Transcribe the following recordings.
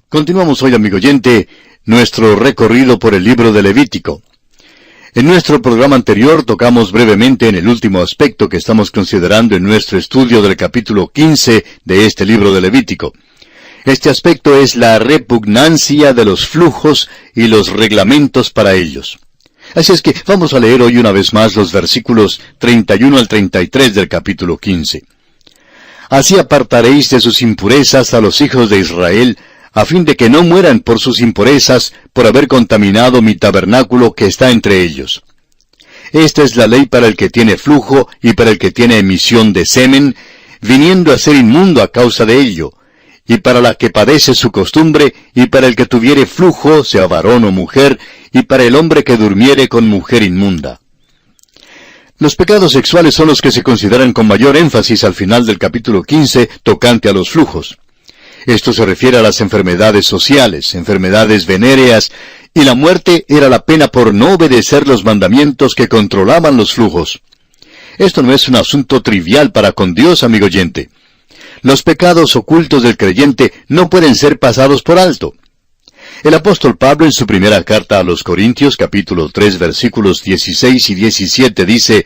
Continuamos hoy, amigo oyente, nuestro recorrido por el libro de Levítico. En nuestro programa anterior tocamos brevemente en el último aspecto que estamos considerando en nuestro estudio del capítulo 15 de este libro de Levítico. Este aspecto es la repugnancia de los flujos y los reglamentos para ellos. Así es que vamos a leer hoy una vez más los versículos 31 al 33 del capítulo 15. Así apartaréis de sus impurezas a los hijos de Israel, a fin de que no mueran por sus impurezas, por haber contaminado mi tabernáculo que está entre ellos. Esta es la ley para el que tiene flujo y para el que tiene emisión de semen, viniendo a ser inmundo a causa de ello, y para la que padece su costumbre, y para el que tuviere flujo, sea varón o mujer, y para el hombre que durmiere con mujer inmunda. Los pecados sexuales son los que se consideran con mayor énfasis al final del capítulo 15, tocante a los flujos. Esto se refiere a las enfermedades sociales, enfermedades venéreas, y la muerte era la pena por no obedecer los mandamientos que controlaban los flujos. Esto no es un asunto trivial para con Dios, amigo oyente. Los pecados ocultos del creyente no pueden ser pasados por alto. El apóstol Pablo en su primera carta a los Corintios, capítulo 3, versículos 16 y 17, dice: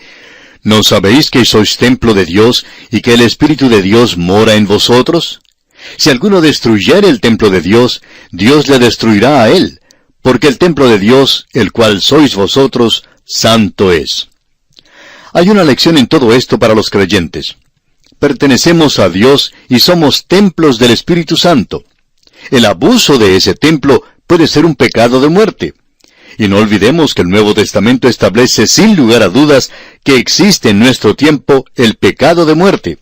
¿No sabéis que sois templo de Dios y que el Espíritu de Dios mora en vosotros? Si alguno destruyere el templo de Dios, Dios le destruirá a él, porque el templo de Dios, el cual sois vosotros, santo es. Hay una lección en todo esto para los creyentes. Pertenecemos a Dios y somos templos del Espíritu Santo. El abuso de ese templo puede ser un pecado de muerte. Y no olvidemos que el Nuevo Testamento establece sin lugar a dudas que existe en nuestro tiempo el pecado de muerte.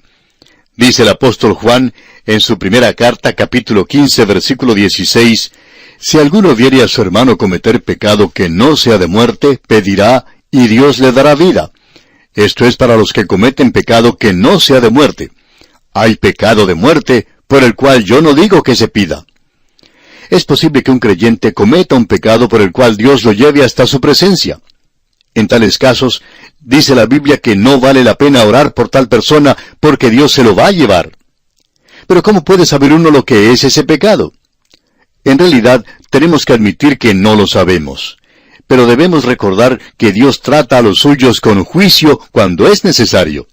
Dice el apóstol Juan en su primera carta, capítulo 15, versículo 16, «Si alguno viere a su hermano cometer pecado que no sea de muerte, pedirá, y Dios le dará vida». Esto es para los que cometen pecado que no sea de muerte. Hay pecado de muerte, por el cual yo no digo que se pida. Es posible que un creyente cometa un pecado por el cual Dios lo lleve hasta su presencia. En tales casos, dice la Biblia que no vale la pena orar por tal persona porque Dios se lo va a llevar. Pero ¿cómo puede saber uno lo que es ese pecado? En realidad, tenemos que admitir que no lo sabemos. Pero debemos recordar que Dios trata a los suyos con juicio cuando es necesario.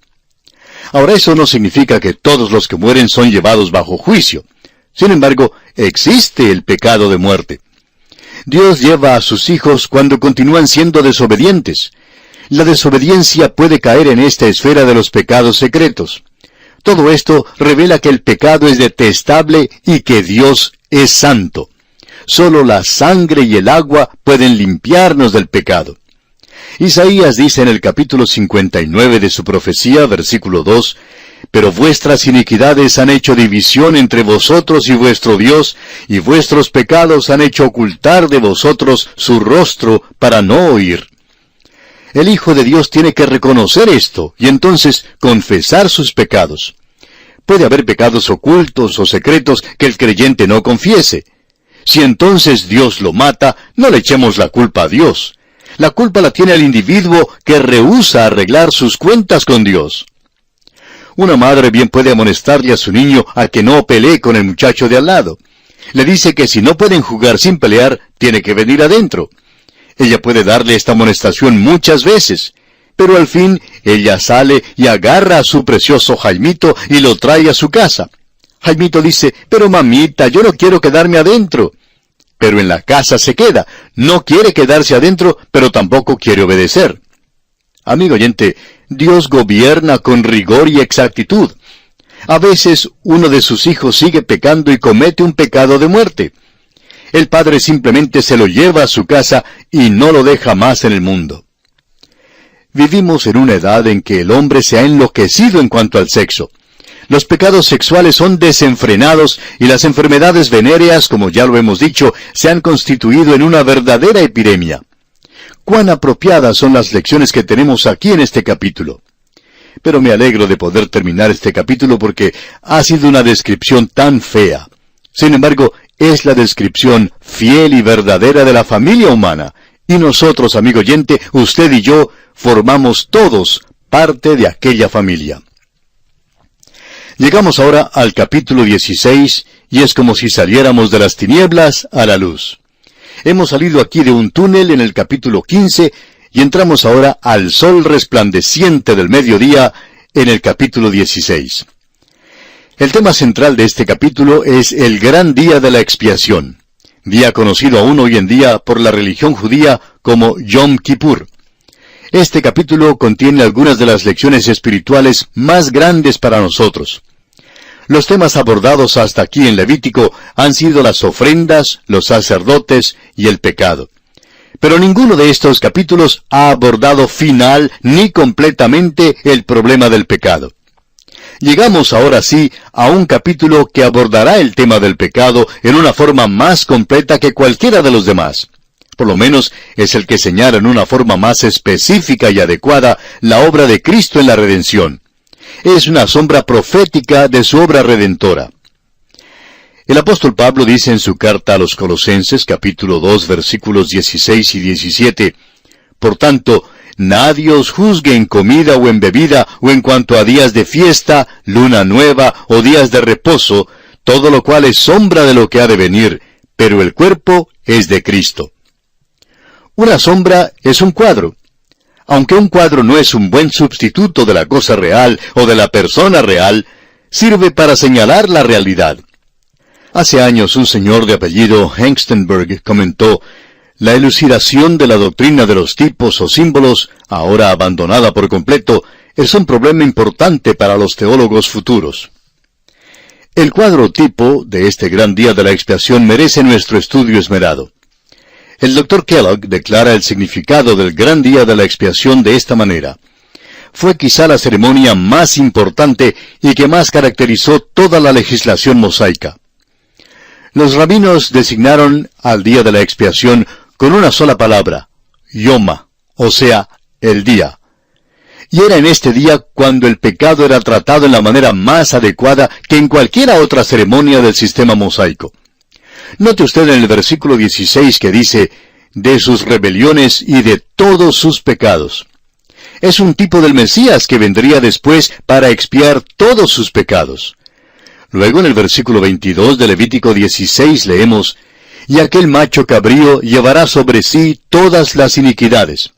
Ahora, eso no significa que todos los que mueren son llevados bajo juicio. Sin embargo, existe el pecado de muerte. Dios lleva a sus hijos cuando continúan siendo desobedientes. La desobediencia puede caer en esta esfera de los pecados secretos. Todo esto revela que el pecado es detestable y que Dios es santo. Solo la sangre y el agua pueden limpiarnos del pecado. Isaías dice en el capítulo 59 de su profecía, versículo 2, «Pero vuestras iniquidades han hecho división entre vosotros y vuestro Dios, y vuestros pecados han hecho ocultar de vosotros su rostro para no oír». El Hijo de Dios tiene que reconocer esto, y entonces confesar sus pecados. Puede haber pecados ocultos o secretos que el creyente no confiese. Si entonces Dios lo mata, no le echemos la culpa a Dios. La culpa la tiene el individuo que rehúsa arreglar sus cuentas con Dios. Una madre bien puede amonestarle a su niño a que no pelee con el muchacho de al lado. Le dice que si no pueden jugar sin pelear, tiene que venir adentro. Ella puede darle esta amonestación muchas veces, pero al fin ella sale y agarra a su precioso Jaimito y lo trae a su casa. Jaimito dice, «Pero mamita, yo no quiero quedarme adentro». Pero en la casa se queda. No quiere quedarse adentro, pero tampoco quiere obedecer. Amigo oyente, Dios gobierna con rigor y exactitud. A veces uno de sus hijos sigue pecando y comete un pecado de muerte. El padre simplemente se lo lleva a su casa y no lo deja más en el mundo. Vivimos en una edad en que el hombre se ha enloquecido en cuanto al sexo. Los pecados sexuales son desenfrenados y las enfermedades venéreas, como ya lo hemos dicho, se han constituido en una verdadera epidemia. Cuán apropiadas son las lecciones que tenemos aquí en este capítulo. Pero me alegro de poder terminar este capítulo porque ha sido una descripción tan fea. Sin embargo, es la descripción fiel y verdadera de la familia humana. Y nosotros, amigo oyente, usted y yo, formamos todos parte de aquella familia. Llegamos ahora al capítulo 16, y es como si saliéramos de las tinieblas a la luz. Hemos salido aquí de un túnel en el capítulo 15, y entramos ahora al sol resplandeciente del mediodía en el capítulo 16. El tema central de este capítulo es el gran día de la expiación, día conocido aún hoy en día por la religión judía como Yom Kippur. Este capítulo contiene algunas de las lecciones espirituales más grandes para nosotros. Los temas abordados hasta aquí en Levítico han sido las ofrendas, los sacerdotes y el pecado. Pero ninguno de estos capítulos ha abordado final ni completamente el problema del pecado. Llegamos ahora sí a un capítulo que abordará el tema del pecado en una forma más completa que cualquiera de los demás. Por lo menos es el que señala en una forma más específica y adecuada la obra de Cristo en la redención. Es una sombra profética de su obra redentora. El apóstol Pablo dice en su carta a los Colosenses, capítulo 2, versículos 16 y 17, «Por tanto, nadie os juzgue en comida o en bebida, o en cuanto a días de fiesta, luna nueva, o días de reposo, todo lo cual es sombra de lo que ha de venir, pero el cuerpo es de Cristo». Una sombra es un cuadro. Aunque un cuadro no es un buen sustituto de la cosa real o de la persona real, sirve para señalar la realidad. Hace años un señor de apellido Hengstenberg comentó: «La elucidación de la doctrina de los tipos o símbolos, ahora abandonada por completo, es un problema importante para los teólogos futuros». El cuadro tipo de este gran día de la expiación merece nuestro estudio esmerado. El Dr. Kellogg declara el significado del gran día de la expiación de esta manera: «Fue quizá la ceremonia más importante y que más caracterizó toda la legislación mosaica». Los rabinos designaron al día de la expiación con una sola palabra, Yoma, o sea, el día. Y era en este día cuando el pecado era tratado en la manera más adecuada que en cualquiera otra ceremonia del sistema mosaico. Note usted en el versículo 16 que dice, «de sus rebeliones y de todos sus pecados». Es un tipo del Mesías que vendría después para expiar todos sus pecados. Luego en el versículo 22 de Levítico 16 leemos, «Y aquel macho cabrío llevará sobre sí todas las iniquidades».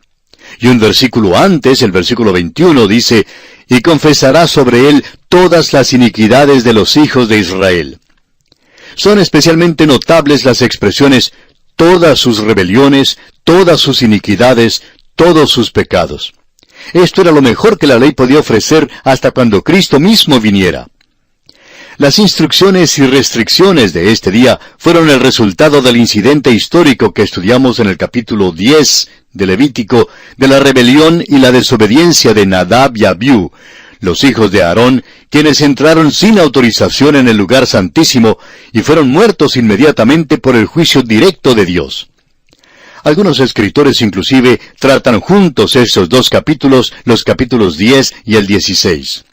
Y un versículo antes, el versículo 21, dice, «y confesará sobre él todas las iniquidades de los hijos de Israel». Son especialmente notables las expresiones «todas sus rebeliones, todas sus iniquidades, todos sus pecados». Esto era lo mejor que la ley podía ofrecer hasta cuando Cristo mismo viniera. Las instrucciones y restricciones de este día fueron el resultado del incidente histórico que estudiamos en el capítulo 10 de Levítico, de la rebelión y la desobediencia de Nadab y Abiú, los hijos de Aarón, quienes entraron sin autorización en el lugar santísimo y fueron muertos inmediatamente por el juicio directo de Dios. Algunos escritores inclusive tratan juntos esos dos capítulos, los capítulos 10 y el 16.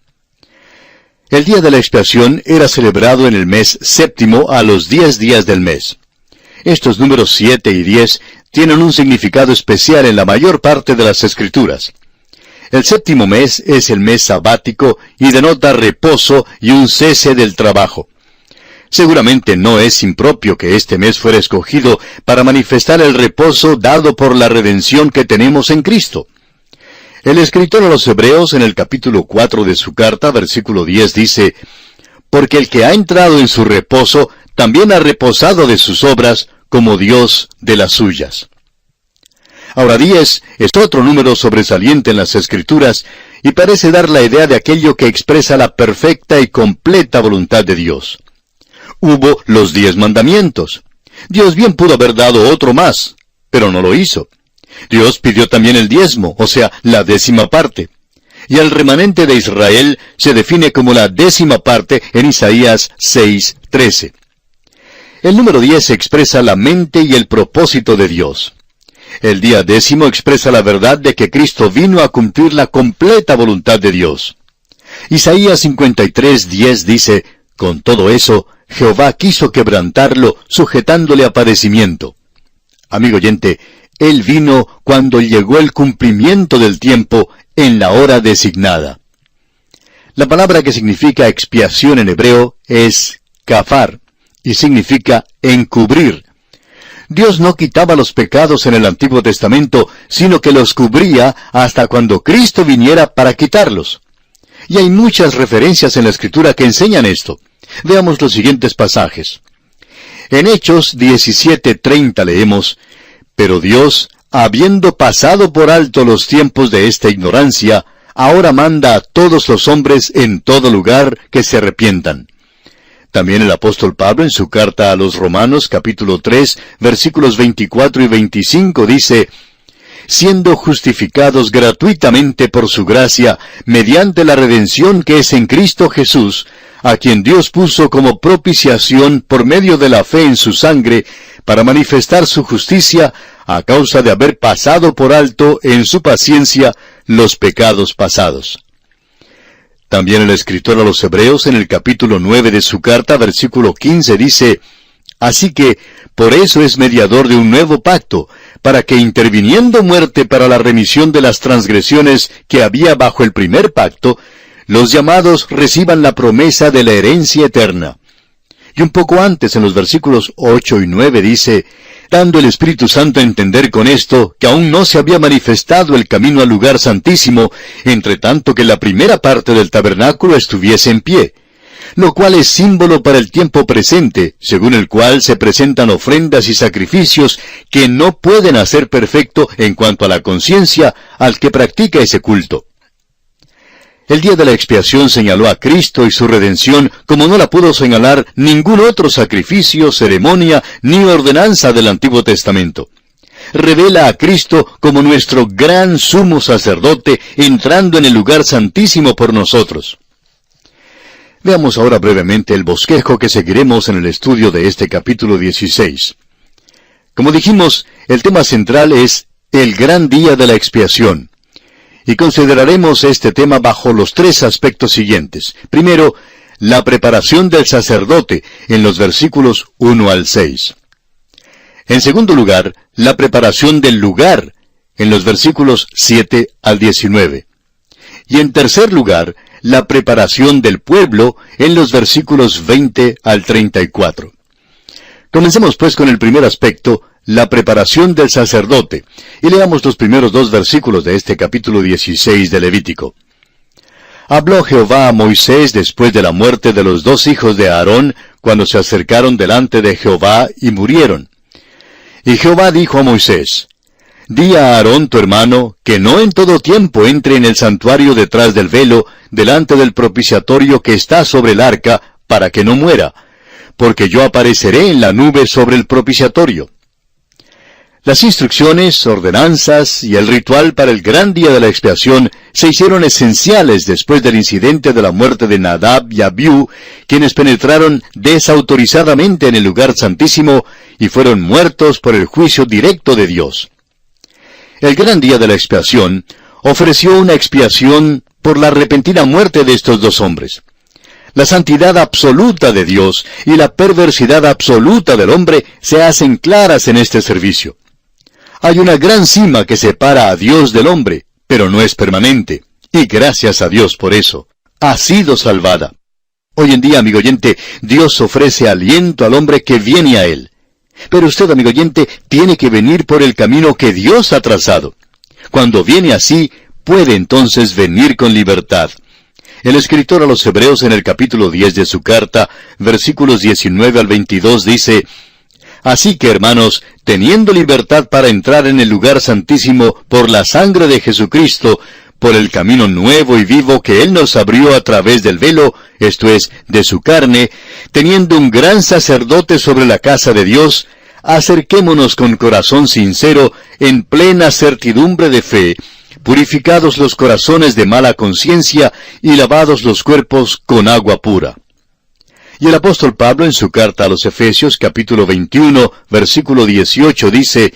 El día de la expiación era celebrado en el mes séptimo a los 10 días del mes. Estos números 7 y 10 tienen un significado especial en la mayor parte de las Escrituras. El séptimo mes es el mes sabático y denota reposo y un cese del trabajo. Seguramente no es impropio que este mes fuera escogido para manifestar el reposo dado por la redención que tenemos en Cristo. El escritor a los Hebreos en el capítulo 4 de su carta, versículo 10, dice, «Porque el que ha entrado en su reposo también ha reposado de sus obras, como Dios de las suyas». Ahora 10 es otro número sobresaliente en las Escrituras y parece dar la idea de aquello que expresa la perfecta y completa voluntad de Dios. Hubo los 10 mandamientos. Dios bien pudo haber dado otro más, pero no lo hizo. Dios pidió también el diezmo, o sea, la 10ª parte. Y el remanente de Israel se define como la 10ª parte en Isaías 6:13. El número 10 expresa la mente y el propósito de Dios. El día 10 expresa la verdad de que Cristo vino a cumplir la completa voluntad de Dios. Isaías 53:10 dice, «Con todo eso, Jehová quiso quebrantarlo, sujetándole a padecimiento». Amigo oyente, Él vino cuando llegó el cumplimiento del tiempo en la hora designada. La palabra que significa expiación en hebreo es kafar, y significa encubrir. Dios no quitaba los pecados en el Antiguo Testamento, sino que los cubría hasta cuando Cristo viniera para quitarlos. Y hay muchas referencias en la Escritura que enseñan esto. Veamos los siguientes pasajes. En Hechos 17:30 leemos: Pero Dios, habiendo pasado por alto los tiempos de esta ignorancia, ahora manda a todos los hombres en todo lugar que se arrepientan. También el apóstol Pablo en su carta a los Romanos capítulo 3, versículos 24 y 25 dice: Siendo justificados gratuitamente por su gracia, mediante la redención que es en Cristo Jesús, a quien Dios puso como propiciación por medio de la fe en su sangre, para manifestar su justicia, a causa de haber pasado por alto en su paciencia los pecados pasados. También el escritor a los Hebreos en el capítulo 9 de su carta, versículo 15 dice: Así que, por eso es mediador de un nuevo pacto, para que interviniendo muerte para la remisión de las transgresiones que había bajo el primer pacto, los llamados reciban la promesa de la herencia eterna. Y un poco antes, en los versículos 8 y 9, dice: Dando el Espíritu Santo a entender con esto, que aún no se había manifestado el camino al lugar santísimo, entre tanto que la primera parte del tabernáculo estuviese en pie, lo cual es símbolo para el tiempo presente, según el cual se presentan ofrendas y sacrificios que no pueden hacer perfecto en cuanto a la conciencia al que practica ese culto. El día de la expiación señaló a Cristo y su redención como no la pudo señalar ningún otro sacrificio, ceremonia ni ordenanza del Antiguo Testamento. Revela a Cristo como nuestro gran sumo sacerdote entrando en el lugar santísimo por nosotros. Veamos ahora brevemente el bosquejo que seguiremos en el estudio de este capítulo 16. Como dijimos, el tema central es el gran día de la expiación. Y consideraremos este tema bajo los tres aspectos siguientes. Primero, la preparación del sacerdote, en los versículos 1 al 6. En segundo lugar, la preparación del lugar, en los versículos 7 al 19. Y en tercer lugar, la preparación del pueblo, en los versículos 20 al 34. Comencemos pues con el primer aspecto, la preparación del sacerdote, y leamos los primeros dos versículos de este capítulo 16 de Levítico. Habló Jehová a Moisés después de la muerte de los dos hijos de Aarón, cuando se acercaron delante de Jehová y murieron. Y Jehová dijo a Moisés: Di a Aarón tu hermano, que no en todo tiempo entre en el santuario detrás del velo, delante del propiciatorio que está sobre el arca, para que no muera, porque yo apareceré en la nube sobre el propiciatorio. Las instrucciones, ordenanzas y el ritual para el gran día de la expiación se hicieron esenciales después del incidente de la muerte de Nadab y Abiú, quienes penetraron desautorizadamente en el lugar santísimo y fueron muertos por el juicio directo de Dios. El gran día de la expiación ofreció una expiación por la repentina muerte de estos dos hombres. La santidad absoluta de Dios y la perversidad absoluta del hombre se hacen claras en este servicio. Hay una gran cima que separa a Dios del hombre, pero no es permanente, y gracias a Dios por eso. Ha sido salvada. Hoy en día, amigo oyente, Dios ofrece aliento al hombre que viene a Él. Pero usted, amigo oyente, tiene que venir por el camino que Dios ha trazado. Cuando viene así, puede entonces venir con libertad. El escritor a los Hebreos en el capítulo 10 de su carta, versículos 19 al 22 dice: Así que, hermanos, teniendo libertad para entrar en el lugar santísimo por la sangre de Jesucristo, por el camino nuevo y vivo que Él nos abrió a través del velo, esto es, de su carne, teniendo un gran sacerdote sobre la casa de Dios, acerquémonos con corazón sincero, en plena certidumbre de fe, purificados los corazones de mala conciencia y lavados los cuerpos con agua pura. Y el apóstol Pablo en su carta a los Efesios capítulo 21, versículo 18 dice: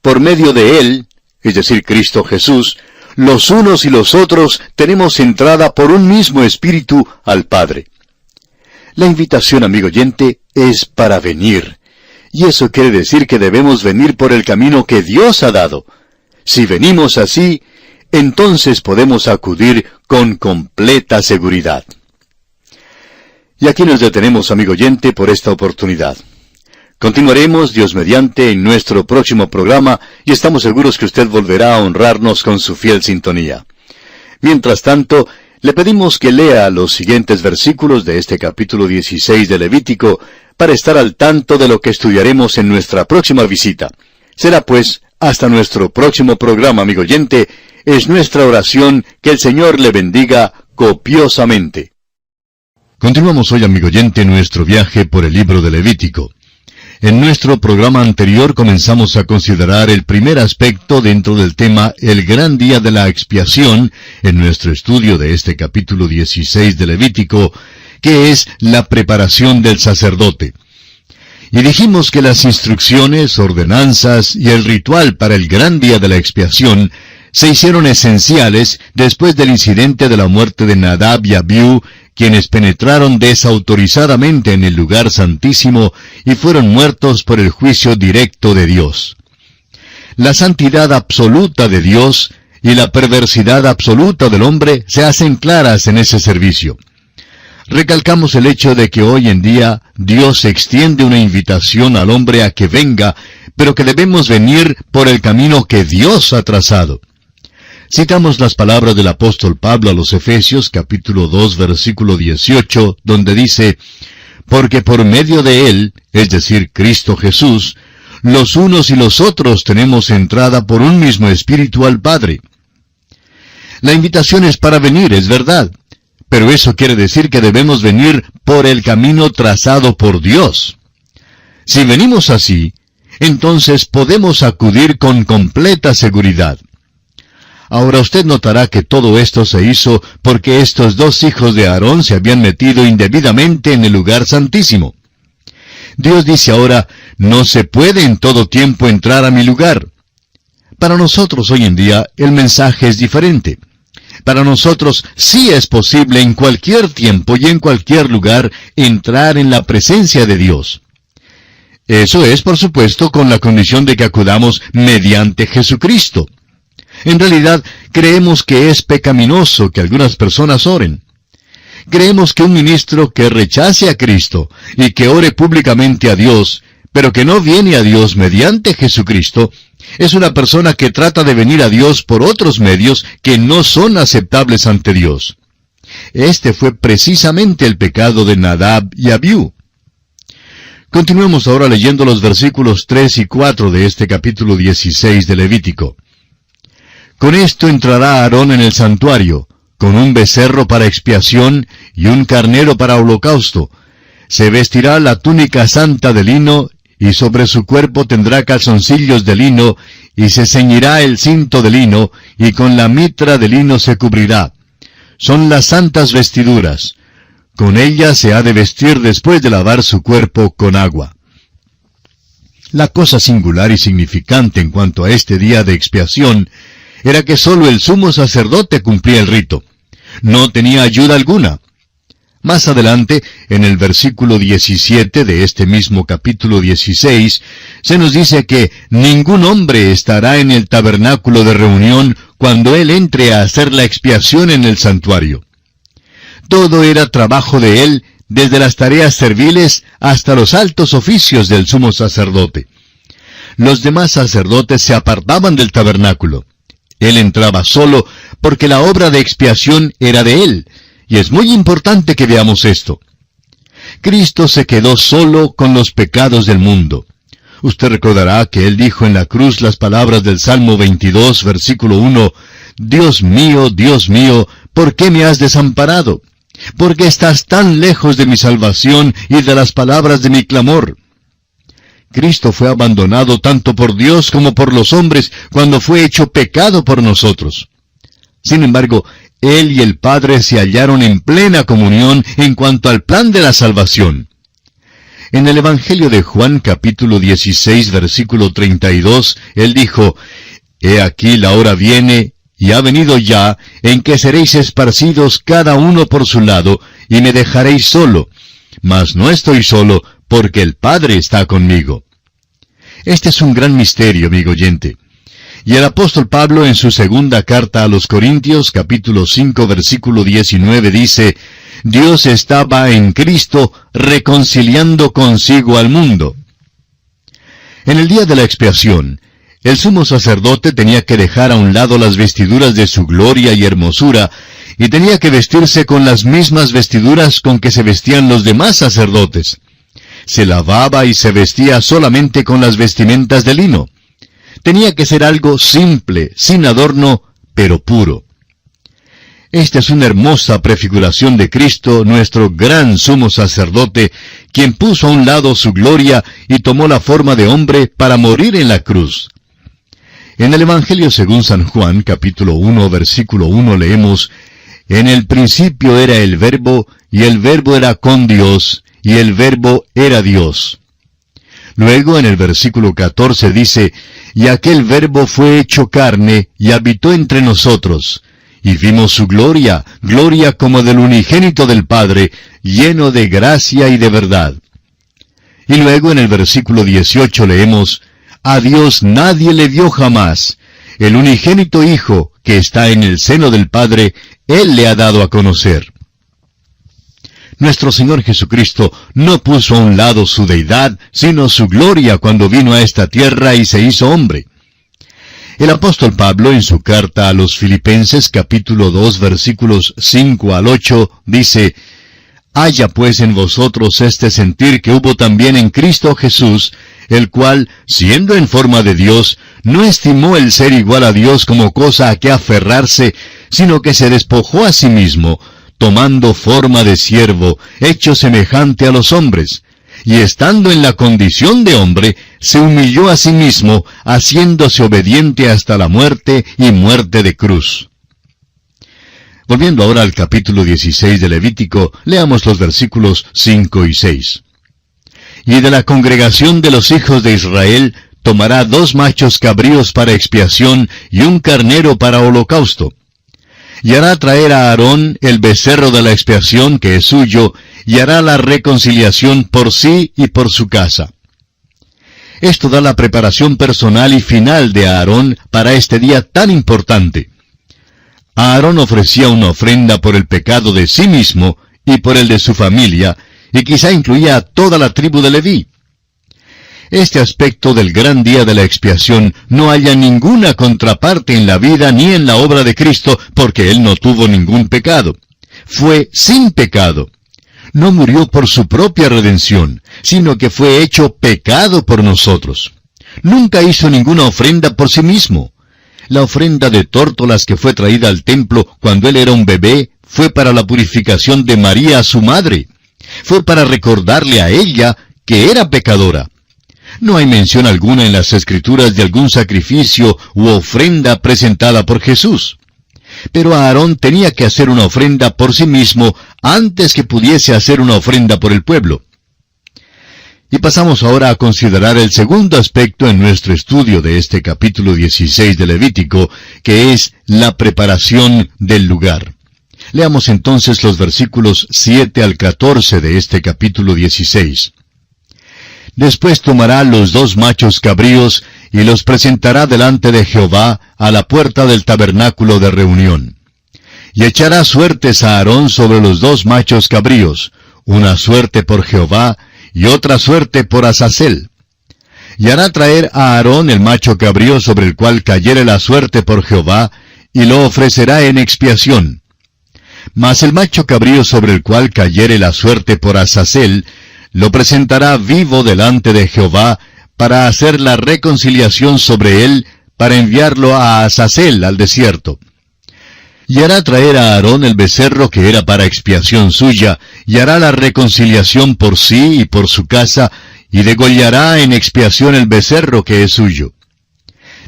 Por medio de Él, es decir, Cristo Jesús, los unos y los otros tenemos entrada por un mismo Espíritu al Padre. La invitación, amigo oyente, es para venir. Y eso quiere decir que debemos venir por el camino que Dios ha dado. Si venimos así, entonces podemos acudir con completa seguridad. Y aquí nos detenemos, amigo oyente, por esta oportunidad. Continuaremos, Dios mediante, en nuestro próximo programa y estamos seguros que usted volverá a honrarnos con su fiel sintonía. Mientras tanto, le pedimos que lea los siguientes versículos de este capítulo 16 de Levítico para estar al tanto de lo que estudiaremos en nuestra próxima visita. Será pues hasta nuestro próximo programa, amigo oyente. Es nuestra oración que el Señor le bendiga copiosamente. Continuamos hoy, amigo oyente, nuestro viaje por el libro de Levítico. En nuestro programa anterior comenzamos a considerar el primer aspecto dentro del tema El Gran Día de la Expiación, en nuestro estudio de este capítulo 16 de Levítico, que es la preparación del sacerdote. Y dijimos que las instrucciones, ordenanzas y el ritual para el Gran Día de la Expiación se hicieron esenciales después del incidente de la muerte de Nadab y Abiú, quienes penetraron desautorizadamente en el lugar santísimo y fueron muertos por el juicio directo de Dios. La santidad absoluta de Dios y la perversidad absoluta del hombre se hacen claras en ese servicio. Recalcamos el hecho de que hoy en día Dios extiende una invitación al hombre a que venga, pero que debemos venir por el camino que Dios ha trazado. Citamos las palabras del apóstol Pablo a los Efesios, capítulo 2, versículo 18, donde dice, «Porque por medio de Él, es decir, Cristo Jesús, los unos y los otros tenemos entrada por un mismo Espíritu al Padre». La invitación es para venir, es verdad, pero eso quiere decir que debemos venir por el camino trazado por Dios. Si venimos así, entonces podemos acudir con completa seguridad. Ahora usted notará que todo esto se hizo porque estos dos hijos de Aarón se habían metido indebidamente en el lugar santísimo. Dios dice ahora, no se puede en todo tiempo entrar a mi lugar. Para nosotros hoy en día el mensaje es diferente. Para nosotros sí es posible en cualquier tiempo y en cualquier lugar entrar en la presencia de Dios. Eso es, por supuesto, con la condición de que acudamos mediante Jesucristo. En realidad, creemos que es pecaminoso que algunas personas oren. Creemos que un ministro que rechace a Cristo y que ore públicamente a Dios, pero que no viene a Dios mediante Jesucristo, es una persona que trata de venir a Dios por otros medios que no son aceptables ante Dios. Este fue precisamente el pecado de Nadab y Abiú. Continuemos ahora leyendo los versículos 3 y 4 de este capítulo 16 de Levítico. Con esto entrará Aarón en el santuario, con un becerro para expiación y un carnero para holocausto. Se vestirá la túnica santa de lino, y sobre su cuerpo tendrá calzoncillos de lino, y se ceñirá el cinto de lino, y con la mitra de lino se cubrirá. Son las santas vestiduras. Con ellas se ha de vestir después de lavar su cuerpo con agua. La cosa singular y significante en cuanto a este día de expiación era que sólo el sumo sacerdote cumplía el rito. No tenía ayuda alguna. Más adelante, en el versículo 17 de este mismo capítulo 16, se nos dice que ningún hombre estará en el tabernáculo de reunión cuando él entre a hacer la expiación en el santuario. Todo era trabajo de él, desde las tareas serviles hasta los altos oficios del sumo sacerdote. Los demás sacerdotes se apartaban del tabernáculo. Él entraba solo porque la obra de expiación era de él, y es muy importante que veamos esto. Cristo se quedó solo con los pecados del mundo. Usted recordará que Él dijo en la cruz las palabras del Salmo 22, versículo 1, Dios mío, ¿por qué me has desamparado? ¿Por qué estás tan lejos de mi salvación y de las palabras de mi clamor? Cristo fue abandonado tanto por Dios como por los hombres cuando fue hecho pecado por nosotros. Sin embargo, Él y el Padre se hallaron en plena comunión en cuanto al plan de la salvación. En el Evangelio de Juan, capítulo 16, versículo 32, Él dijo, He aquí la hora viene, y ha venido ya, en que seréis esparcidos cada uno por su lado, y me dejaréis solo. Mas no estoy solo, porque el Padre está conmigo. Este es un gran misterio, amigo oyente. Y el apóstol Pablo en su segunda carta a los Corintios, capítulo 5, versículo 19, dice, Dios estaba en Cristo reconciliando consigo al mundo. En el día de la expiación, el sumo sacerdote tenía que dejar a un lado las vestiduras de su gloria y hermosura, y tenía que vestirse con las mismas vestiduras con que se vestían los demás sacerdotes. Se lavaba y se vestía solamente con las vestimentas de lino. Tenía que ser algo simple, sin adorno, pero puro. Esta es una hermosa prefiguración de Cristo, nuestro gran sumo sacerdote, quien puso a un lado su gloria y tomó la forma de hombre para morir en la cruz. En el Evangelio según San Juan, capítulo 1, versículo 1, leemos, En el principio era el Verbo, y el Verbo era con Dios, y el Verbo era Dios. Luego en el versículo 14 dice, Y aquel Verbo fue hecho carne, y habitó entre nosotros, y vimos su gloria, gloria como del unigénito del Padre, lleno de gracia y de verdad. Y luego en el versículo 18 leemos, A Dios nadie le dio jamás, el unigénito Hijo, que está en el seno del Padre, Él le ha dado a conocer. Nuestro Señor Jesucristo no puso a un lado su deidad, sino su gloria cuando vino a esta tierra y se hizo hombre. El apóstol Pablo, en su carta a los Filipenses, capítulo 2, versículos 5 al 8, dice, Haya pues en vosotros este sentir que hubo también en Cristo Jesús, el cual, siendo en forma de Dios, no estimó el ser igual a Dios como cosa a que aferrarse, sino que se despojó a sí mismo, tomando forma de siervo, hecho semejante a los hombres, y estando en la condición de hombre, se humilló a sí mismo, haciéndose obediente hasta la muerte y muerte de cruz. Volviendo ahora al capítulo 16 de Levítico, leamos los versículos 5 y 6. Y de la congregación de los hijos de Israel tomará 2 machos cabríos para expiación y un carnero para holocausto. Y hará traer a Aarón el becerro de la expiación que es suyo, y hará la reconciliación por sí y por su casa. Esto da la preparación personal y final de Aarón para este día tan importante. Aarón ofrecía una ofrenda por el pecado de sí mismo y por el de su familia, y quizá incluía a toda la tribu de Leví. Este aspecto del gran día de la expiación no halla ninguna contraparte en la vida ni en la obra de Cristo, porque Él no tuvo ningún pecado. Fue sin pecado. No murió por su propia redención, sino que fue hecho pecado por nosotros. Nunca hizo ninguna ofrenda por sí mismo. La ofrenda de tórtolas que fue traída al templo cuando Él era un bebé fue para la purificación de María, su madre. Fue para recordarle a ella que era pecadora. No hay mención alguna en las Escrituras de algún sacrificio u ofrenda presentada por Jesús. Pero Aarón tenía que hacer una ofrenda por sí mismo antes que pudiese hacer una ofrenda por el pueblo. Y pasamos ahora a considerar el segundo aspecto en nuestro estudio de este capítulo 16 de Levítico, que es la preparación del lugar. Leamos entonces los versículos 7 al 14 de este capítulo 16. Después tomará los 2 machos cabríos y los presentará delante de Jehová a la puerta del tabernáculo de reunión. Y echará suertes a Aarón sobre los 2 machos cabríos, una suerte por Jehová y otra suerte por Azazel. Y hará traer a Aarón el macho cabrío sobre el cual cayere la suerte por Jehová, y lo ofrecerá en expiación. Mas el macho cabrío sobre el cual cayere la suerte por Azazel, lo presentará vivo delante de Jehová, para hacer la reconciliación sobre él, para enviarlo a Azazel al desierto. Y hará traer a Aarón el becerro que era para expiación suya, y hará la reconciliación por sí y por su casa, y degollará en expiación el becerro que es suyo.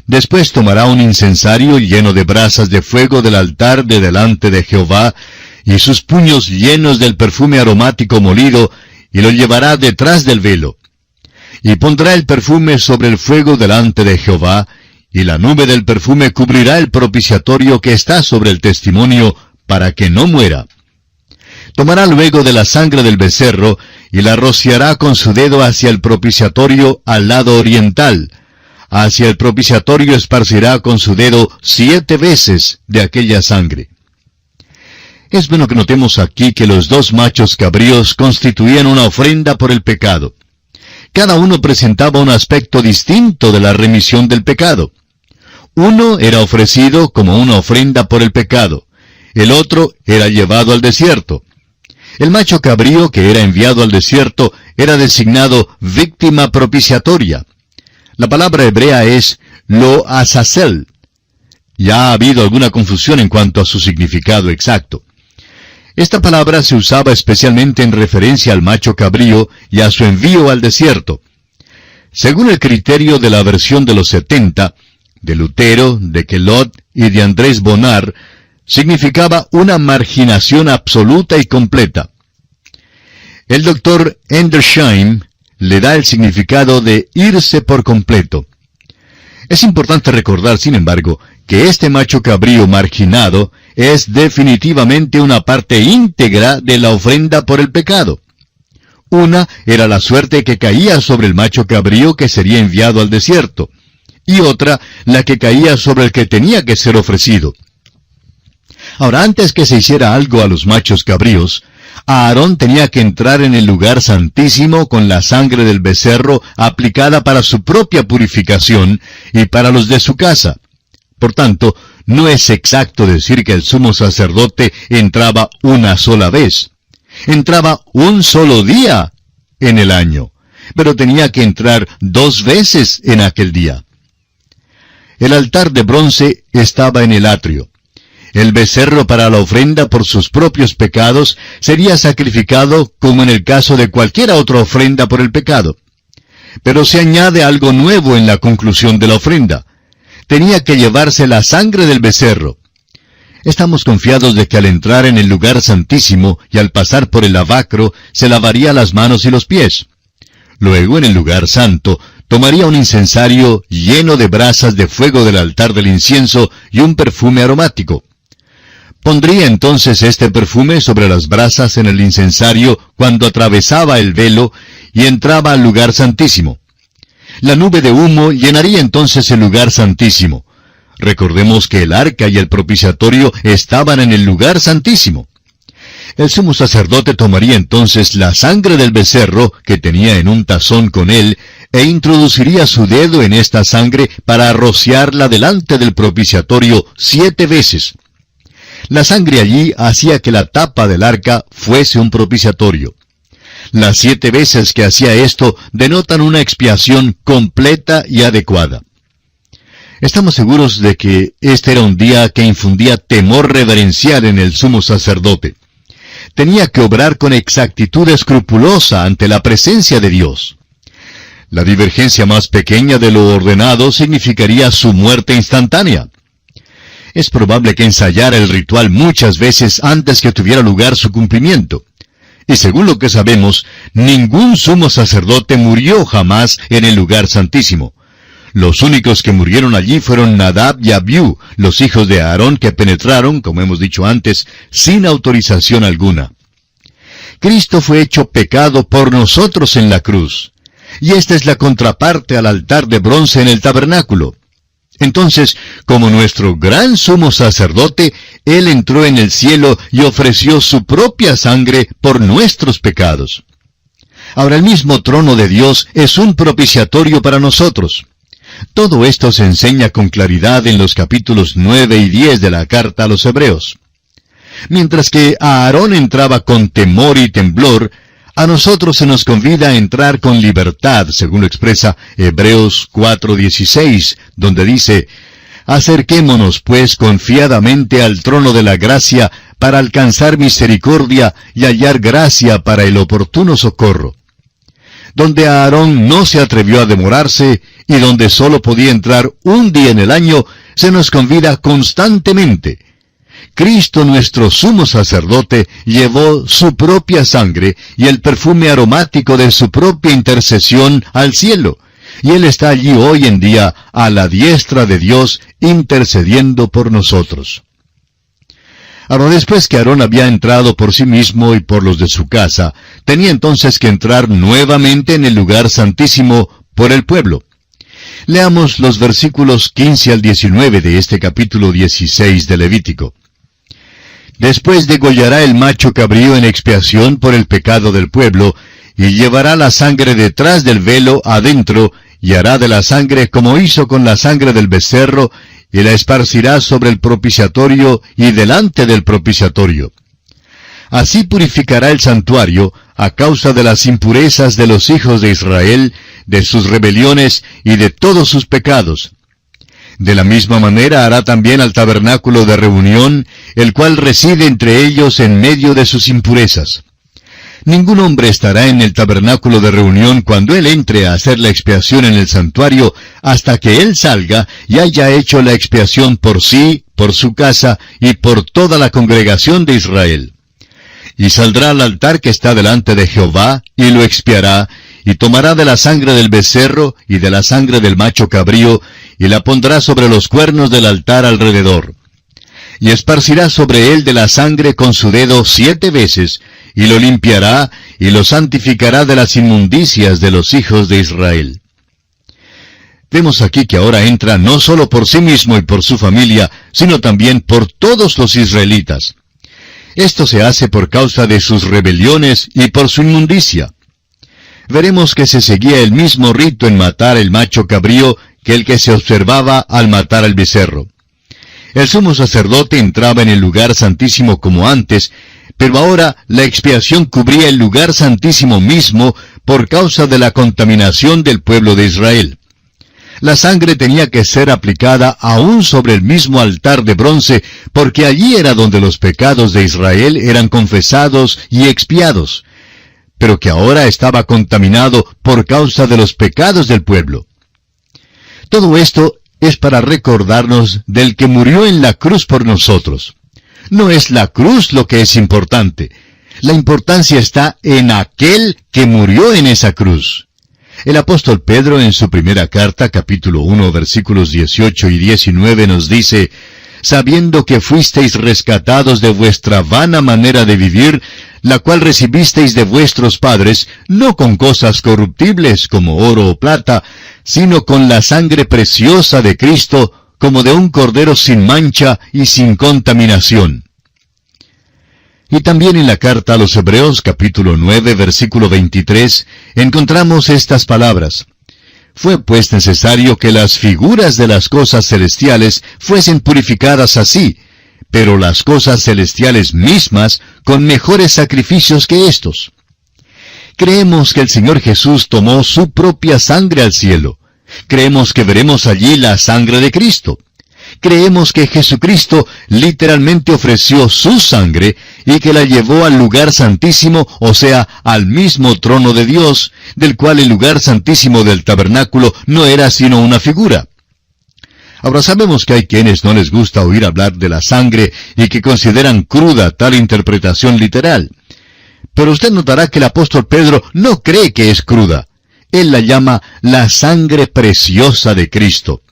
Después tomará un incensario lleno de brasas de fuego del altar de delante de Jehová, y sus puños llenos del perfume aromático molido, y lo llevará detrás del velo. Y pondrá el perfume sobre el fuego delante de Jehová, y la nube del perfume cubrirá el propiciatorio que está sobre el testimonio, para que no muera. Tomará luego de la sangre del becerro, y la rociará con su dedo hacia el propiciatorio al lado oriental, hacia el propiciatorio esparcirá con su dedo 7 veces de aquella sangre. Es bueno que notemos aquí que los 2 machos cabríos constituían una ofrenda por el pecado. Cada uno presentaba un aspecto distinto de la remisión del pecado. Uno era ofrecido como una ofrenda por el pecado. El otro era llevado al desierto. El macho cabrío que era enviado al desierto era designado víctima propiciatoria. La palabra hebrea es lo azazel. Ya ha habido alguna confusión en cuanto a su significado exacto. Esta palabra se usaba especialmente en referencia al macho cabrío y a su envío al desierto. Según el criterio de la versión de los 70, de Lutero, de Queloz y de Andrés Bonar, significaba una marginación absoluta y completa. El doctor Endersheim le da el significado de irse por completo. Es importante recordar, sin embargo, que este macho cabrío marginado es definitivamente una parte íntegra de la ofrenda por el pecado. Una era la suerte que caía sobre el macho cabrío que sería enviado al desierto, y otra la que caía sobre el que tenía que ser ofrecido. Ahora, antes que se hiciera algo a los machos cabríos, Aarón tenía que entrar en el lugar santísimo con la sangre del becerro aplicada para su propia purificación y para los de su casa. Por tanto, no es exacto decir que el sumo sacerdote entraba una sola vez. Entraba un solo día en el año, pero tenía que entrar 2 veces en aquel día. El altar de bronce estaba en el atrio. El becerro para la ofrenda por sus propios pecados sería sacrificado como en el caso de cualquier otra ofrenda por el pecado. Pero se añade algo nuevo en la conclusión de la ofrenda. Tenía que llevarse la sangre del becerro. Estamos confiados de que al entrar en el lugar santísimo y al pasar por el lavacro, se lavaría las manos y los pies. Luego, en el lugar santo, tomaría un incensario lleno de brasas de fuego del altar del incienso y un perfume aromático. Pondría entonces este perfume sobre las brasas en el incensario cuando atravesaba el velo y entraba al lugar santísimo. La nube de humo llenaría entonces el lugar santísimo. Recordemos que el arca y el propiciatorio estaban en el lugar santísimo. El sumo sacerdote tomaría entonces la sangre del becerro que tenía en un tazón con él e introduciría su dedo en esta sangre para rociarla delante del propiciatorio 7 veces. La sangre allí hacía que la tapa del arca fuese un propiciatorio. Las 7 veces que hacía esto denotan una expiación completa y adecuada. Estamos seguros de que este era un día que infundía temor reverencial en el sumo sacerdote. Tenía que obrar con exactitud escrupulosa ante la presencia de Dios. La divergencia más pequeña de lo ordenado significaría su muerte instantánea. Es probable que ensayara el ritual muchas veces antes que tuviera lugar su cumplimiento. Y según lo que sabemos, ningún sumo sacerdote murió jamás en el lugar santísimo. Los únicos que murieron allí fueron Nadab y Abiú, los hijos de Aarón que penetraron, como hemos dicho antes, sin autorización alguna. Cristo fue hecho pecado por nosotros en la cruz. Y esta es la contraparte al altar de bronce en el tabernáculo. Entonces, como nuestro gran sumo sacerdote, Él entró en el cielo y ofreció su propia sangre por nuestros pecados. Ahora el mismo trono de Dios es un propiciatorio para nosotros. Todo esto se enseña con claridad en los capítulos 9 y 10 de la carta a los Hebreos. Mientras que a Aarón entraba con temor y temblor, a nosotros se nos convida a entrar con libertad, según lo expresa Hebreos 4:16, donde dice: «Acerquémonos, pues, confiadamente al trono de la gracia, para alcanzar misericordia y hallar gracia para el oportuno socorro». Donde Aarón no se atrevió a demorarse, y donde solo podía entrar un día en el año, se nos convida constantemente. Cristo nuestro sumo sacerdote llevó su propia sangre y el perfume aromático de su propia intercesión al cielo, y Él está allí hoy en día a la diestra de Dios intercediendo por nosotros. Ahora, después que Aarón había entrado por sí mismo y por los de su casa, tenía entonces que entrar nuevamente en el lugar santísimo por el pueblo. Leamos los versículos 15 al 19 de este capítulo 16 de Levítico. Después degollará el macho cabrío en expiación por el pecado del pueblo, y llevará la sangre detrás del velo adentro, y hará de la sangre como hizo con la sangre del becerro, y la esparcirá sobre el propiciatorio y delante del propiciatorio. Así purificará el santuario a causa de las impurezas de los hijos de Israel, de sus rebeliones y de todos sus pecados. De la misma manera hará también al tabernáculo de reunión, el cual reside entre ellos en medio de sus impurezas. Ningún hombre estará en el tabernáculo de reunión cuando él entre a hacer la expiación en el santuario, hasta que él salga y haya hecho la expiación por sí, por su casa y por toda la congregación de Israel. Y saldrá al altar que está delante de Jehová, y lo expiará, y tomará de la sangre del becerro y de la sangre del macho cabrío, y la pondrá sobre los cuernos del altar alrededor. Y esparcirá sobre él de la sangre con su dedo 7 veces, y lo limpiará, y lo santificará de las inmundicias de los hijos de Israel. Vemos aquí que ahora entra no solo por sí mismo y por su familia, sino también por todos los israelitas. Esto se hace por causa de sus rebeliones y por su inmundicia. Veremos que se seguía el mismo rito en matar el macho cabrío que el que se observaba al matar al becerro. El sumo sacerdote entraba en el lugar santísimo como antes, pero ahora la expiación cubría el lugar santísimo mismo por causa de la contaminación del pueblo de Israel. La sangre tenía que ser aplicada aún sobre el mismo altar de bronce, porque allí era donde los pecados de Israel eran confesados y expiados, pero que ahora estaba contaminado por causa de los pecados del pueblo. Todo esto es para recordarnos del que murió en la cruz por nosotros. No es la cruz lo que es importante. La importancia está en aquel que murió en esa cruz. El apóstol Pedro en su primera carta, capítulo 1, versículos 18 y 19 nos dice, sabiendo que fuisteis rescatados de vuestra vana manera de vivir, la cual recibisteis de vuestros padres, no con cosas corruptibles como oro o plata, sino con la sangre preciosa de Cristo, como de un cordero sin mancha y sin contaminación. Y también en la carta a los Hebreos, capítulo 9, versículo 23, encontramos estas palabras. Fue pues necesario que las figuras de las cosas celestiales fuesen purificadas así, pero las cosas celestiales mismas con mejores sacrificios que éstos. Creemos que el Señor Jesús tomó su propia sangre al cielo. Creemos que veremos allí la sangre de Cristo. Creemos que Jesucristo literalmente ofreció su sangre y que la llevó al lugar santísimo, o sea, al mismo trono de Dios, del cual el lugar santísimo del tabernáculo no era sino una figura. Ahora sabemos que hay quienes no les gusta oír hablar de la sangre y que consideran cruda tal interpretación literal. Pero usted notará que el apóstol Pedro no cree que es cruda. Él la llama la sangre preciosa de Cristo.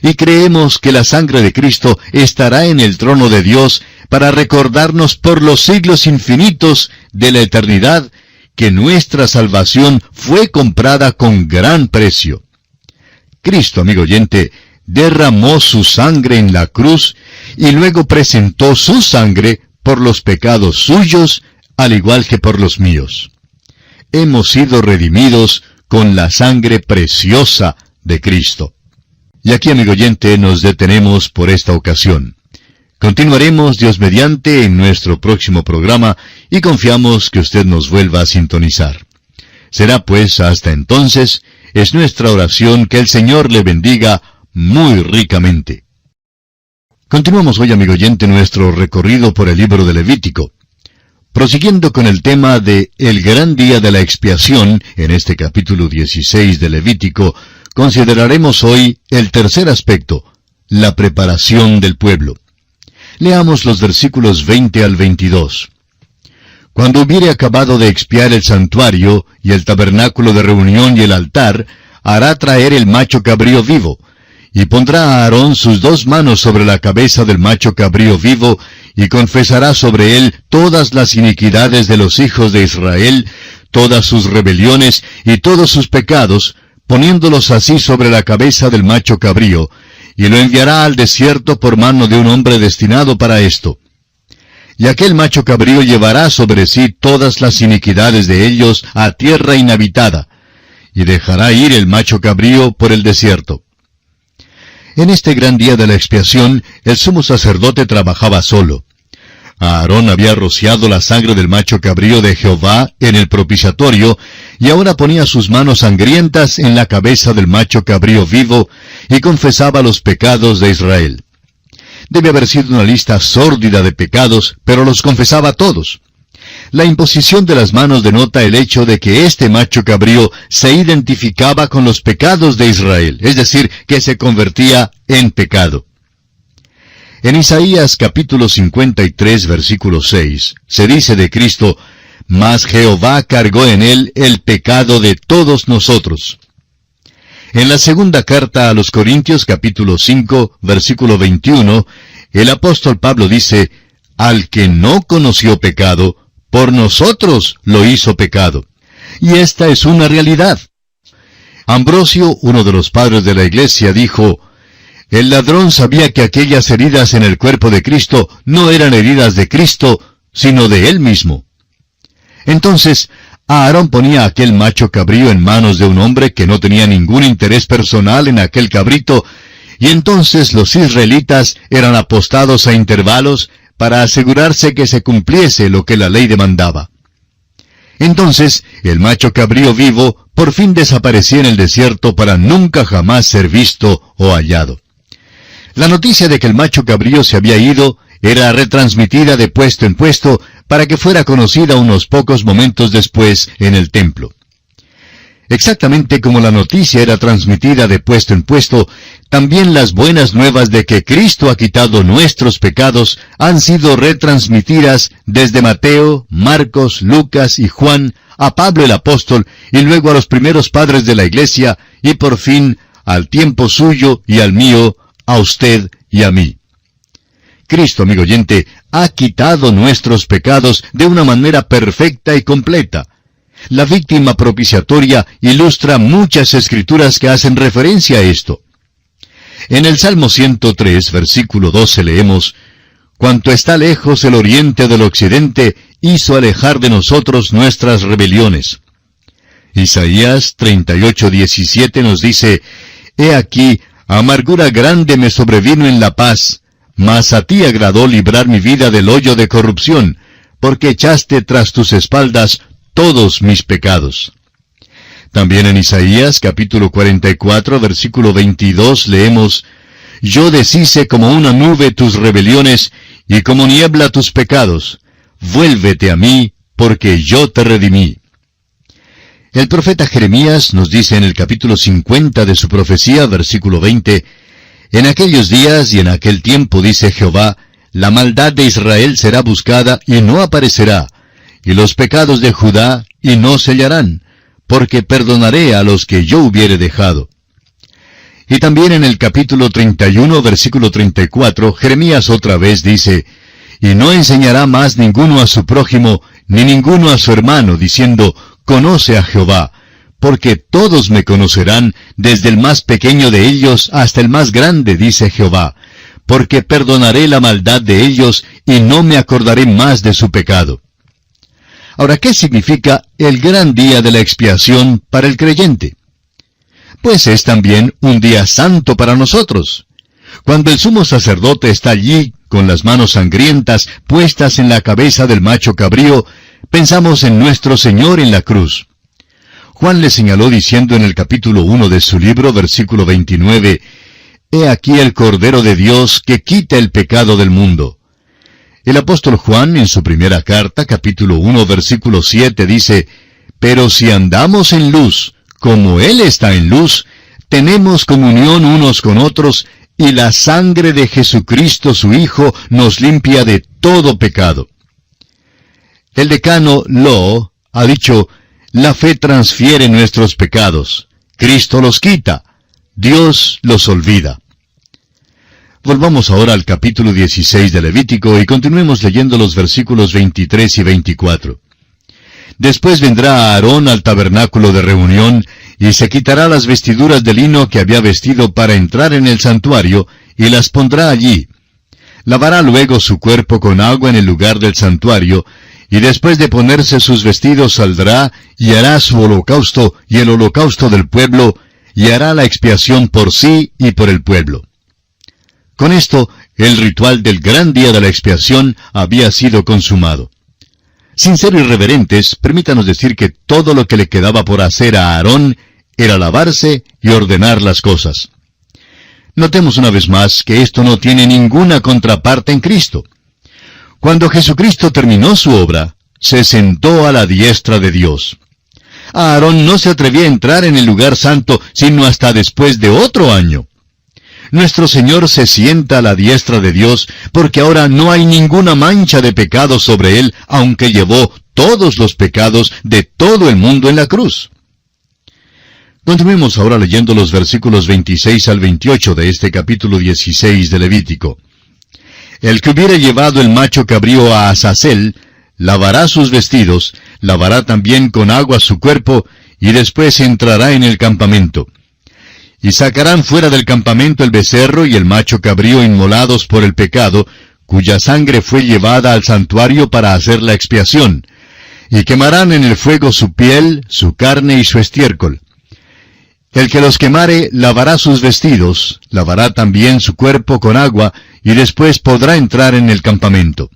Y creemos que la sangre de Cristo estará en el trono de Dios para recordarnos por los siglos infinitos de la eternidad que nuestra salvación fue comprada con gran precio. Cristo, amigo oyente, derramó su sangre en la cruz y luego presentó su sangre por los pecados suyos, al igual que por los míos. Hemos sido redimidos con la sangre preciosa de Cristo. Y aquí, amigo oyente, nos detenemos por esta ocasión. Continuaremos, Dios mediante, en nuestro próximo programa y confiamos que usted nos vuelva a sintonizar. Será pues hasta entonces, es nuestra oración que el Señor le bendiga muy ricamente. Continuamos hoy, amigo oyente, nuestro recorrido por el libro de Levítico. Prosiguiendo con el tema de el gran día de la expiación, en este capítulo 16 de Levítico, consideraremos hoy el tercer aspecto, la preparación del pueblo. Leamos los versículos 20 al 22. Cuando hubiere acabado de expiar el santuario, y el tabernáculo de reunión y el altar, hará traer el macho cabrío vivo, y pondrá a Aarón sus 2 manos sobre la cabeza del macho cabrío vivo, y confesará sobre él todas las iniquidades de los hijos de Israel, todas sus rebeliones y todos sus pecados, poniéndolos así sobre la cabeza del macho cabrío, y lo enviará al desierto por mano de un hombre destinado para esto. Y aquel macho cabrío llevará sobre sí todas las iniquidades de ellos a tierra inhabitada, y dejará ir el macho cabrío por el desierto. En este gran día de la expiación, el sumo sacerdote trabajaba solo. Aarón había rociado la sangre del macho cabrío de Jehová en el propiciatorio, y ahora ponía sus manos sangrientas en la cabeza del macho cabrío vivo, y confesaba los pecados de Israel. Debe haber sido una lista sórdida de pecados, pero los confesaba todos. La imposición de las manos denota el hecho de que este macho cabrío se identificaba con los pecados de Israel, es decir, que se convertía en pecado. En Isaías capítulo 53, versículo 6, se dice de Cristo, «Mas Jehová cargó en él el pecado de todos nosotros». En la segunda carta a los Corintios capítulo 5, versículo 21, el apóstol Pablo dice, «Al que no conoció pecado, por nosotros lo hizo pecado». Y esta es una realidad. Ambrosio, uno de los padres de la iglesia, dijo, «El ladrón sabía que aquellas heridas en el cuerpo de Cristo no eran heridas de Cristo, sino de él mismo». Entonces, Aarón ponía aquel macho cabrío en manos de un hombre que no tenía ningún interés personal en aquel cabrito, y entonces los israelitas eran apostados a intervalos para asegurarse que se cumpliese lo que la ley demandaba. Entonces, el macho cabrío vivo por fin desaparecía en el desierto para nunca jamás ser visto o hallado. La noticia de que el macho cabrío se había ido era retransmitida de puesto en puesto para que fuera conocida unos pocos momentos después en el templo. Exactamente como la noticia era transmitida de puesto en puesto, también las buenas nuevas de que Cristo ha quitado nuestros pecados han sido retransmitidas desde Mateo, Marcos, Lucas y Juan a Pablo el apóstol y luego a los primeros padres de la iglesia y por fin al tiempo suyo y al mío, a usted y a mí. Cristo, amigo oyente, ha quitado nuestros pecados de una manera perfecta y completa. La víctima propiciatoria ilustra muchas escrituras que hacen referencia a esto. En el Salmo 103, versículo 12 leemos, «Cuanto está lejos el oriente del occidente, hizo alejar de nosotros nuestras rebeliones». Isaías 38, 17 nos dice, «He aquí, amargura grande me sobrevino en la paz, mas a ti agradó librar mi vida del hoyo de corrupción, porque echaste tras tus espaldas todos mis pecados». También en Isaías capítulo 44, versículo 22 leemos, «Yo deshice como una nube tus rebeliones, y como niebla tus pecados. Vuélvete a mí, porque yo te redimí». El profeta Jeremías nos dice en el capítulo 50 de su profecía, versículo 20, «En aquellos días y en aquel tiempo, dice Jehová, la maldad de Israel será buscada y no aparecerá, y los pecados de Judá y no se hallarán, porque perdonaré a los que yo hubiere dejado». Y también en el capítulo 31, versículo 34, Jeremías otra vez dice, «Y no enseñará más ninguno a su prójimo, ni ninguno a su hermano, diciendo, conoce a Jehová, porque todos me conocerán, desde el más pequeño de ellos hasta el más grande, dice Jehová, porque perdonaré la maldad de ellos y no me acordaré más de su pecado». Ahora, ¿qué significa el gran día de la expiación para el creyente? Pues es también un día santo para nosotros. Cuando el sumo sacerdote está allí, con las manos sangrientas puestas en la cabeza del macho cabrío, pensamos en nuestro Señor en la cruz. Juan le señaló diciendo en el capítulo 1 de su libro, versículo 29, «He aquí el Cordero de Dios que quita el pecado del mundo». El apóstol Juan, en su primera carta, capítulo 1, versículo 7, dice, «Pero si andamos en luz, como Él está en luz, tenemos comunión unos con otros, y la sangre de Jesucristo su Hijo nos limpia de todo pecado». El decano Lowe ha dicho, «La fe transfiere nuestros pecados. Cristo los quita. Dios los olvida». Volvamos ahora al capítulo 16 de Levítico y continuemos leyendo los versículos 23 y 24. «Después vendrá Aarón al tabernáculo de reunión, y se quitará las vestiduras de lino que había vestido para entrar en el santuario, y las pondrá allí. Lavará luego su cuerpo con agua en el lugar del santuario, y después de ponerse sus vestidos saldrá, y hará su holocausto y el holocausto del pueblo, y hará la expiación por sí y por el pueblo. Con esto, el ritual del gran día de la expiación había sido consumado. Sin ser irreverentes, permítanos decir que todo lo que le quedaba por hacer a Aarón era lavarse y ordenar las cosas. Notemos una vez más que esto no tiene ninguna contraparte en Cristo. Cuando Jesucristo terminó su obra, se sentó a la diestra de Dios. Aarón no se atrevía a entrar en el lugar santo sino hasta después de otro año. Nuestro Señor se sienta a la diestra de Dios porque ahora no hay ninguna mancha de pecado sobre Él, aunque llevó todos los pecados de todo el mundo en la cruz. Continuemos ahora leyendo los versículos 26 al 28 de este capítulo 16 de Levítico. El que hubiere llevado el macho cabrío a Azazel, lavará sus vestidos, lavará también con agua su cuerpo, y después entrará en el campamento. Y sacarán fuera del campamento el becerro y el macho cabrío inmolados por el pecado, cuya sangre fue llevada al santuario para hacer la expiación, y quemarán en el fuego su piel, su carne y su estiércol. El que los quemare lavará sus vestidos, lavará también su cuerpo con agua, y después podrá entrar en el campamento.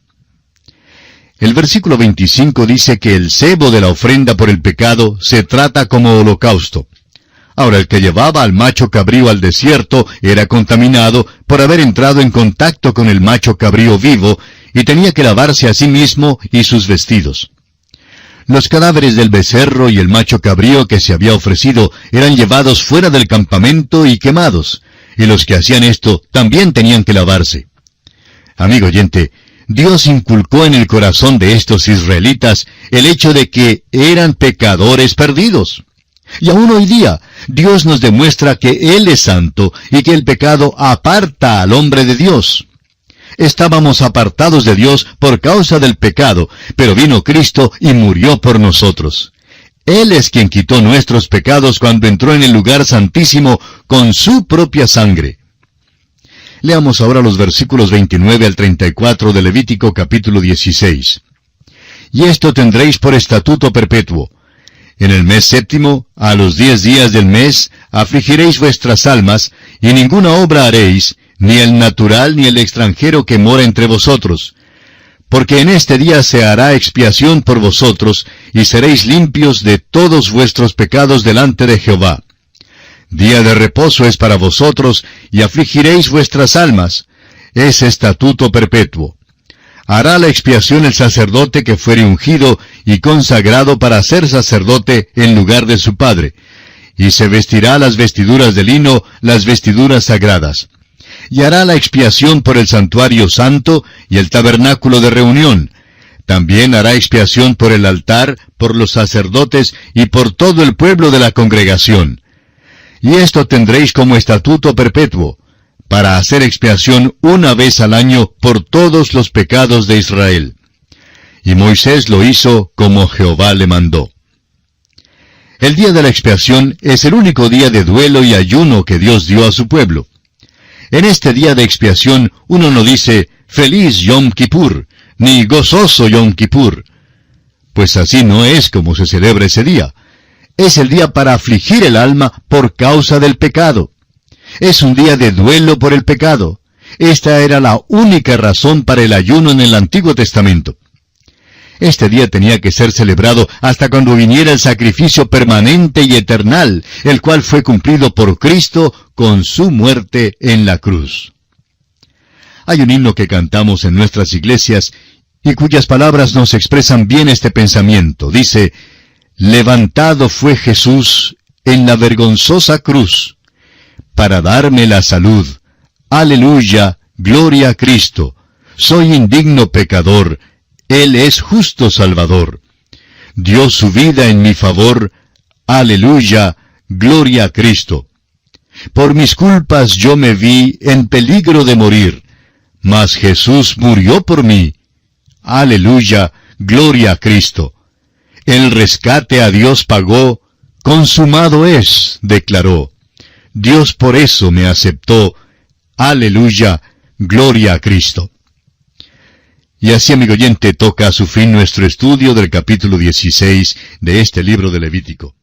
El versículo 25 dice que el sebo de la ofrenda por el pecado se trata como holocausto. Ahora, el que llevaba al macho cabrío al desierto era contaminado por haber entrado en contacto con el macho cabrío vivo, y tenía que lavarse a sí mismo y sus vestidos. Los cadáveres del becerro y el macho cabrío que se había ofrecido eran llevados fuera del campamento y quemados, y los que hacían esto también tenían que lavarse. Amigo oyente, Dios inculcó en el corazón de estos israelitas el hecho de que eran pecadores perdidos. Y aún hoy día, Dios nos demuestra que Él es santo y que el pecado aparta al hombre de Dios. Estábamos apartados de Dios por causa del pecado, pero vino Cristo y murió por nosotros. Él es quien quitó nuestros pecados cuando entró en el lugar santísimo con su propia sangre. Leamos ahora los versículos 29 al 34 de Levítico capítulo 16. Y esto tendréis por estatuto perpetuo. En el mes séptimo, a los 10 días del mes, afligiréis vuestras almas, y ninguna obra haréis, ni el natural ni el extranjero que mora entre vosotros. Porque en este día se hará expiación por vosotros, y seréis limpios de todos vuestros pecados delante de Jehová. Día de reposo es para vosotros, y afligiréis vuestras almas. Es estatuto perpetuo. Hará la expiación el sacerdote que fuere ungido y consagrado para ser sacerdote en lugar de su padre, y se vestirá las vestiduras de lino, las vestiduras sagradas. Y hará la expiación por el santuario santo y el tabernáculo de reunión. También hará expiación por el altar, por los sacerdotes y por todo el pueblo de la congregación. Y esto tendréis como estatuto perpetuo, para hacer expiación una vez al año por todos los pecados de Israel. Y Moisés lo hizo como Jehová le mandó. El día de la expiación es el único día de duelo y ayuno que Dios dio a su pueblo. En este día de expiación uno no dice, «Feliz Yom Kippur», ni «Gozoso Yom Kippur». Pues así no es como se celebra ese día. Es el día para afligir el alma por causa del pecado. Es un día de duelo por el pecado. Esta era la única razón para el ayuno en el Antiguo Testamento. Este día tenía que ser celebrado hasta cuando viniera el sacrificio permanente y eternal, el cual fue cumplido por Cristo con su muerte en la cruz. Hay un himno que cantamos en nuestras iglesias y cuyas palabras nos expresan bien este pensamiento. Dice, «Levantado fue Jesús en la vergonzosa cruz, para darme la salud. Aleluya, gloria a Cristo. Soy indigno pecador, Él es justo Salvador. Dio su vida en mi favor. Aleluya, gloria a Cristo. Por mis culpas yo me vi en peligro de morir, mas Jesús murió por mí. Aleluya, gloria a Cristo. El rescate a Dios pagó, Consumado es, declaró. Dios por eso me aceptó. Aleluya, gloria a Cristo. Y así, amigo oyente, toca a su fin nuestro estudio del capítulo 16 de este libro de Levítico.